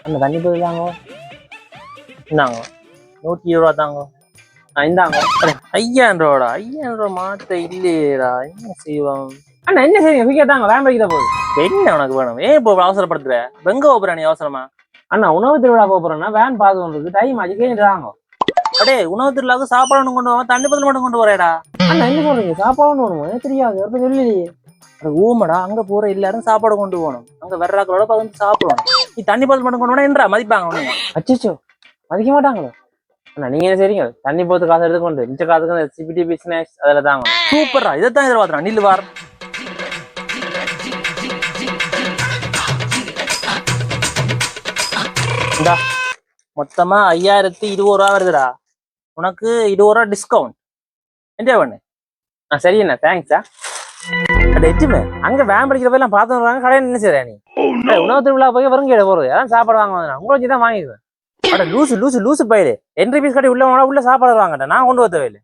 அந்த தண்ணி போய் தாங்க இந்தாங்க 120 ரூபா தாங்க இந்தாங்க 5000 ரூபா மாத்த இல்லையேடா என்ன செய்வோம் அண்ணா என்ன செய்யுங்க விக்கெட் தாங்க வேன் வைக்கிற போகுது என்ன உனக்கு வேணும் ஏன் இப்போ அவசரப்படுத்துற எங்க போறா நீ அவசரமா அண்ணா உணவு திருவிழா போறேன்னா வேன் பாத்து டைம் ஆச்சு கேட்டாங்க அடே உணவு திருவிழாவுக்கு சாப்பாடு கொண்டு போவான் தண்ணி பதில் மட்டும் கொண்டு வரேடா அண்ணா என்ன சொல்றீங்க சாப்பாடு வேணும் தெரியாது அப்ப சொல்லலையே ஊமடா அங்க போற எல்லாரும் சாப்பாடு கொண்டு போகணும் அங்க வெர்றாக்களோட பகிர்ந்து சாப்பிடணும் நீ தண்ணி பதில் மட்டும் கொண்டு போனா என்றா மதிப்பாங்க அச்சோ மதிக்க மாட்டாங்களோ அண்ணா நீங்க என்ன சரிங்க தண்ணி போத்து காசு எடுத்துக்கொண்டு மிச்ச காசுக்கு சிபிடி பிசினஸ் அதுல தாங்க சூப்பரா இதைத்தான் எதிர்பார்த்தேன் நில்லு வார் மொத்தமா 5020 ரூபா வருதுடா உனக்கு 20 ரூபா டிஸ்கவுண்ட் என்ன பண்ணு சரிண்ணா தேங்க்ஸா எட்டுமே அங்க வேன் படிக்கிற போய் எல்லாம் பார்த்து வருவாங்க கடையில் என்ன செய்யற நீ உணவு திருவிழா போய் வரும் கேட போறது அதான் சாப்பாடு வாங்க உங்களை வச்சு தான் வாங்கிடுவேன் லூசு லூசு லூசு பயிலு என்ட்ரி பீஸ் கட்டி உள்ள சாப்பாடு வாங்கட்டேன் நான் கொண்டு வரவே இல்லை